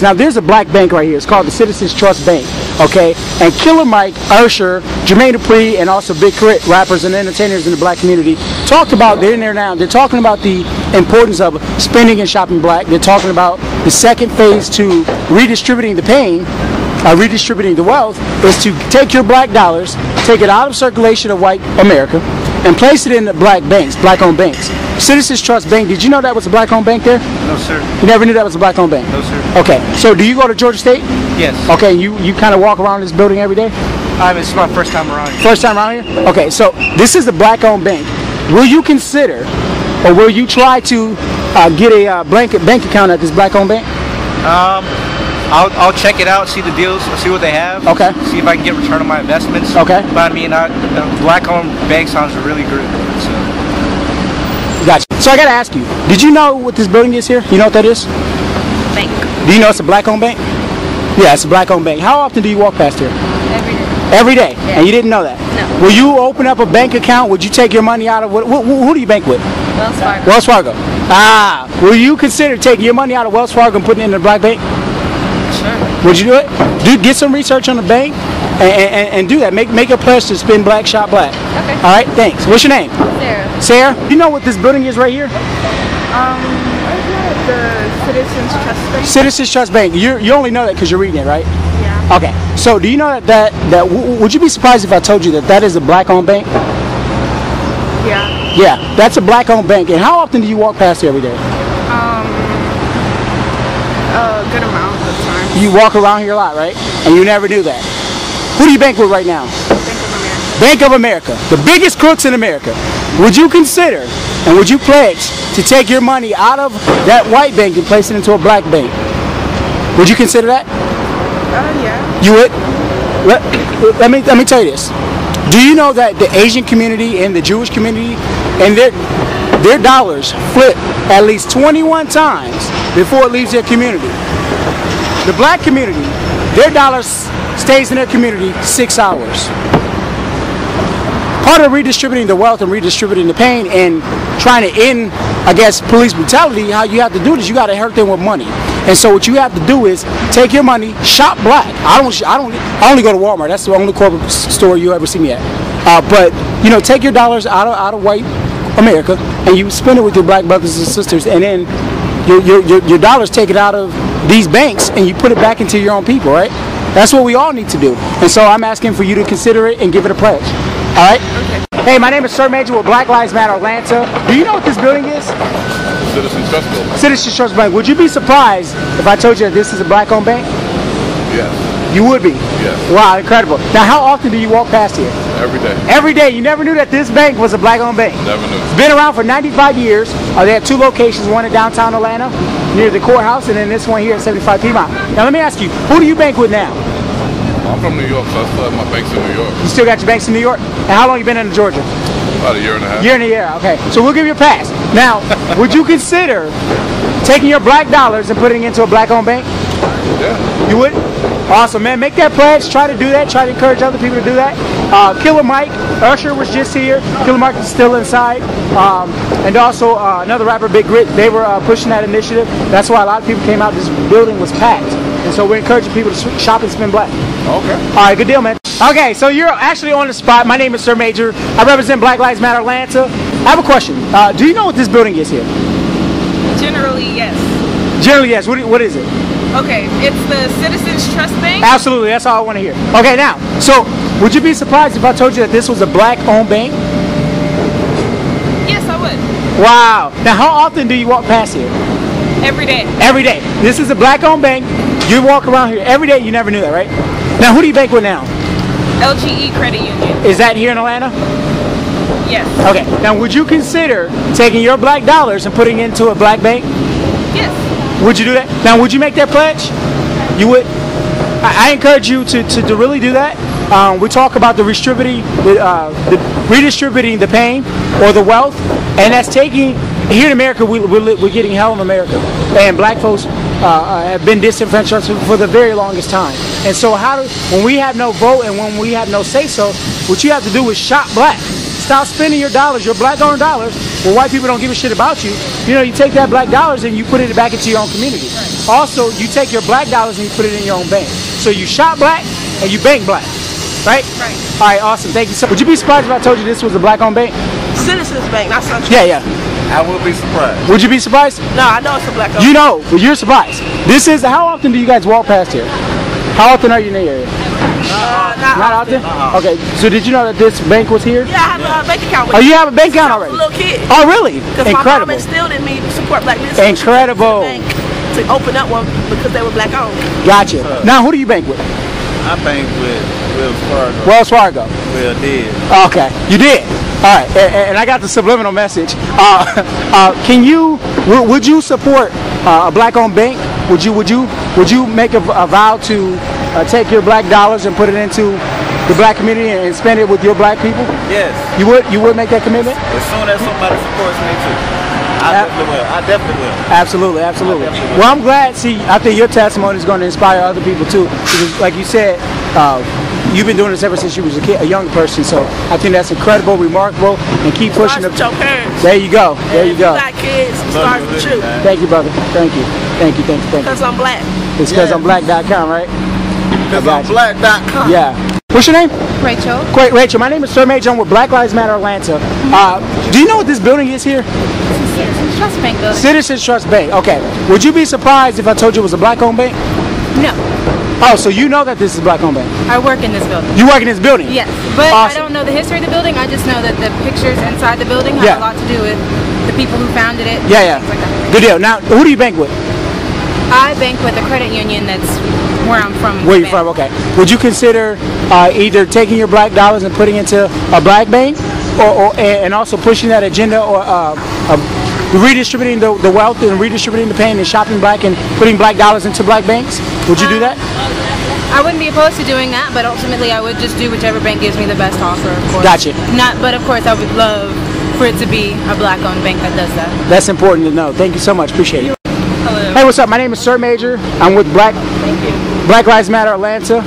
Now there's a black bank right here. It's called the Citizens Trust Bank, okay? And Killer Mike, Usher, Jermaine Dupri, and also Big K.R.I.T, rappers and entertainers in the black community, talked about, they're in there now, they're talking about the importance of spending and shopping black. They're talking about the second phase to redistributing the pain, redistributing the wealth, is to take your black dollars, take it out of circulation of white America, and place it in the black banks, black-owned banks. Citizens Trust Bank, did you know that was a black-owned bank there? No, sir. You never knew that was a black-owned bank? No, sir. Okay, so do you go to Georgia State? Yes. Okay, you kind of walk around this building every day? This is my first time around here. First time around here? Okay, so this is a black-owned bank. Will you consider, or will you try to get a blanket bank account at this black-owned bank? I'll check it out, see the deals, see what they have. Okay. See if I can get return on my investments. Okay. But I mean, black-owned bank sounds really good. So. Gotcha. So I gotta ask you, did you know what this building is here? You know what that is? Bank. Do you know it's a black-owned bank? Yeah, it's a black-owned bank. How often do you walk past here? Every day. Every day? Yeah. And you didn't know that? No. Will you open up a bank account? Would you take your money out of, who do you bank with? Wells Fargo. Wells Fargo. Ah, will you consider taking your money out of Wells Fargo and putting it in a black bank? Sure. Would you do it? Get some research on the bank and do that. Make a pledge to spend black, shop black. Okay. All right, thanks. What's your name? Sarah. Sarah? You know what this building is right here? The Citizens Trust Bank. Citizens Trust Bank. You only know that because you're reading it, right? Yeah. Okay. So do you know that would you be surprised if I told you that is a black-owned bank? Yeah. Yeah, that's a black-owned bank. And how often do you walk past it every day? A good amount of time. You walk around here a lot, right? And you never knew that. Who do you bank with right now? Bank of America. Bank of America, the biggest crooks in America. Would you consider and would you pledge to take your money out of that white bank and place it into a black bank? Would you consider that? Yeah. You would? Let me tell you this. Do you know that the Asian community and the Jewish community and their dollars flip at least 21 times before it leaves their community? The black community, their dollars stays in their community 6 hours. Part of redistributing the wealth and redistributing the pain and trying to end, I guess, police brutality, how you have to do this, you got to hurt them with money. And so what you have to do is take your money, shop black. I only go to Walmart. That's the only corporate store you ever see me at. But you know, take your dollars out of white America and you spend it with your black brothers and sisters, and then your dollars take it out of these banks and you put it back into your own people, right? That's what we all need to do. And so I'm asking for you to consider it and give it a pledge. All right? Okay. Hey, my name is SirMaejor with BlackLivesMatteratlanta. Do you know what this building is? Citizens Trust Bank. Citizens Trust Bank. Would you be surprised if I told you that this is a black-owned bank? Yes. You would be? Yes. Wow, incredible. Now, how often do you walk past here? Every day. Every day. You never knew that this bank was a black-owned bank? Never knew. It's been around for 95 years. They have 2 locations, one in downtown Atlanta near the courthouse, and then this one here at 75 Piedmont. Now, let me ask you, who do you bank with now? I'm from New York, so I still have my banks in New York. You still got your banks in New York? And how long you been in Georgia? About a year and a half. Year and a year, okay. So we'll give you a pass. Now, would you consider taking your black dollars and putting it into a black-owned bank? Yeah. You would? Awesome, man. Make that pledge. Try to do that. Try to encourage other people to do that. Killer Mike, Usher was just here. Killer Mike is still inside. And also another rapper, Big K.R.I.T, they were pushing that initiative. That's why a lot of people came out. This building was packed. And so we're encouraging people to shop and spend black. Okay. All right, good deal, man. Okay, so you're actually on the spot. My name is SirMaejor. I represent BlackLivesMatteratlanta. I have a question. Do you know what this building is here? Generally, yes. Generally, yes. What is it? Okay, it's the Citizens Trust Bank. Absolutely, that's all I want to hear. Okay, now, so would you be surprised if I told you that this was a black-owned bank? Yes, I would. Wow. Now, how often do you walk past here? Every day. Every day. This is a black-owned bank. You walk around here every day. You never knew that, right? Now, who do you bank with now? LGE Credit Union. Is that here in Atlanta? Yes. Okay. Now, would you consider taking your black dollars and putting it into a black bank? Yes. Would you do that? Now, would you make that pledge? You would? I encourage you to really do that. We talk about the redistributing the pain or the wealth, and that's taking, here in America, we're getting hell in America. And black folks have been disenfranchised for the very longest time. And so when we have no vote and when we have no say-so, what you have to do is shop black. stop spending your dollars, your black-owned dollars, where white people don't give a shit about you. You know, you take that black dollars and you put it back into your own community. Also, you take your black dollars and you put it in your own bank. So you shop black and you bank black, right? Right. All right, awesome. Thank you so much. Would you be surprised if I told you this was a black-owned bank? Citizens Bank, not something. Yeah. I will be surprised. Would you be surprised? No, I know it's a black. You know, but you're surprised. This is, how often do you guys walk past here? How often are you in the area? Not often. Okay, so did you know that this bank was here? Yeah, I have a bank account with Oh, you have a bank account already? a little kid. Oh, really? Because my mom instilled in me to support black business. Incredible. To open up one because they were black owned. Gotcha. Now, who do you bank with? I bank with Wells Fargo. Wells Fargo. Well, did. Okay, you did. All right, and I got the subliminal message. Would you support a black-owned bank? Would you make a vow to take your black dollars and put it into the black community and spend it with your black people? Yes. You would make that commitment? As soon as somebody supports me too. I definitely will. Absolutely. Well, I'm glad. See, I think your testimony is going to inspire other people too. Because, like you said, you've been doing this ever since you was a young person. So I think that's incredible, remarkable, and keep pushing it. Your parents. There you go. There you go. Black kids, start with you. Thank you, brother. Thank you. Because I'm black. It's because I'm black.com, right? Because I'm black.com. Yeah. What's your name? Rachel. Great, Rachel. My name is SirMaejor. I'm with BlackLivesMatteratlanta. Do you know what this building is here? Citizens Trust Bank building. Citizens Trust Bank. Okay. Would you be surprised if I told you it was a black-owned bank? No. Oh, so you know that this is a black-owned bank? I work in this building. You work in this building? Yes. But awesome. I don't know the history of the building. I just know that the pictures inside the building have a lot to do with the people who founded it. Yeah. Things like that. Good deal. Now, who do you bank with? I bank with a credit union that's where I'm from. Where you from? Okay. Would you consider either taking your black dollars and putting into a black bank, and also pushing that agenda, or redistributing the wealth and redistributing the pain and shopping black and putting black dollars into black banks? Would you do that? I wouldn't be opposed to doing that, but ultimately I would just do whichever bank gives me the best offer, of course. Gotcha. But of course I would love for it to be a black-owned bank that does that. That's important to know. Thank you so much. Appreciate it. Hello. Hey, what's up? My name is SirMaejor. I'm with BlackLivesMatteratlanta.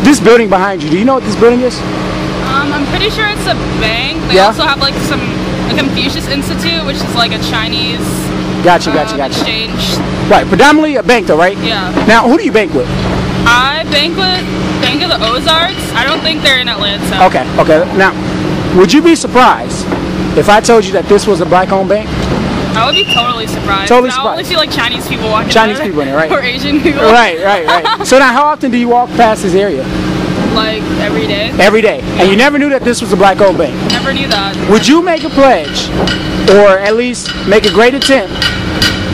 This building behind you, do you know what this building is? I'm pretty sure it's a bank. They also have like a Confucius Institute, which is like a Chinese Gotcha. exchange. Right, predominantly a bank though, right? Yeah. Now, who do you bank with? I bank with Bank of the Ozarks. I don't think they're in Atlanta. Okay. Now, would you be surprised if I told you that this was a black-owned bank? I would be totally surprised. Totally I surprised. only see like Chinese people walking Chinese people in it, right? Or Asian people. Right. So now, how often do you walk past this area? Like every day. Every day. And you never knew that this was a black-owned bank? Never knew that. Would you make a pledge, or at least make a great attempt,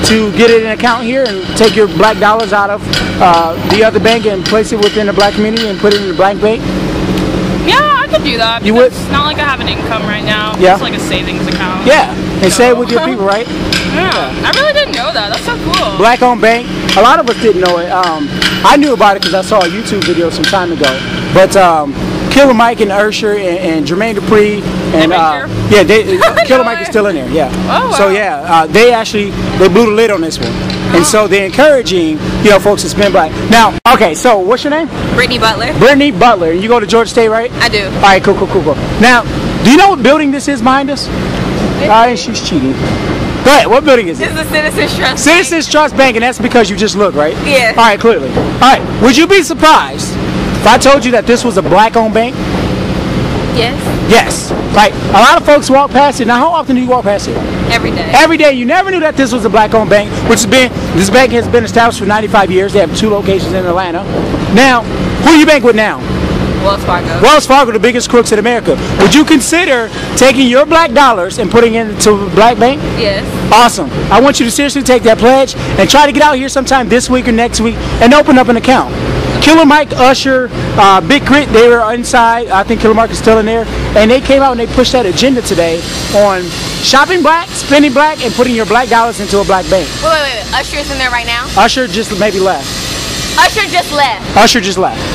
to get an account here and take your black dollars out of the other bank and place it within the black community and put it in the black bank? Yeah, I could do that. You would? It's not like I have an income right now. Yeah. It's like a savings account. Yeah, and say it with your people, right? Yeah, I really didn't know that. That's so cool. Black-owned bank. A lot of us didn't know it. I knew about it because I saw a YouTube video some time ago. But Killer Mike and Usher and Jermaine Dupri and Killer Mike is still in there. Yeah. Oh, wow. So yeah, they blew the lid on this one, and so they're encouraging folks to spend black. Now, okay, so what's your name? Brittany Butler. Brittany Butler. You go to Georgia State, right? I do. All right, cool. Now, do you know what building this is behind us? She's cheating. Go ahead. What building is it? This is the Citizens Trust. Citizens Trust Bank, and that's because you just look, right? Yeah. All right, clearly. All right. Would you be surprised if I told you that this was a black-owned bank? Yes. Yes. Right. A lot of folks walk past it. Now, how often do you walk past it? Every day. Every day. You never knew that this was a black-owned bank, this bank has been established for 95 years. They have 2 locations in Atlanta. Now, who do you bank with now? Wells Fargo. Wells Fargo, the biggest crooks in America. Would you consider taking your black dollars and putting it into a black bank? Yes. Awesome. I want you to seriously take that pledge and try to get out here sometime this week or next week and open up an account. Killer Mike, Usher, Big K.R.I.T, they were inside. I think Killer Mike is still in there. And they came out and they pushed that agenda today on shopping black, spending black, and putting your black dollars into a black bank. Wait. Usher's in there right now? Usher just maybe left. Usher just left. Usher just left.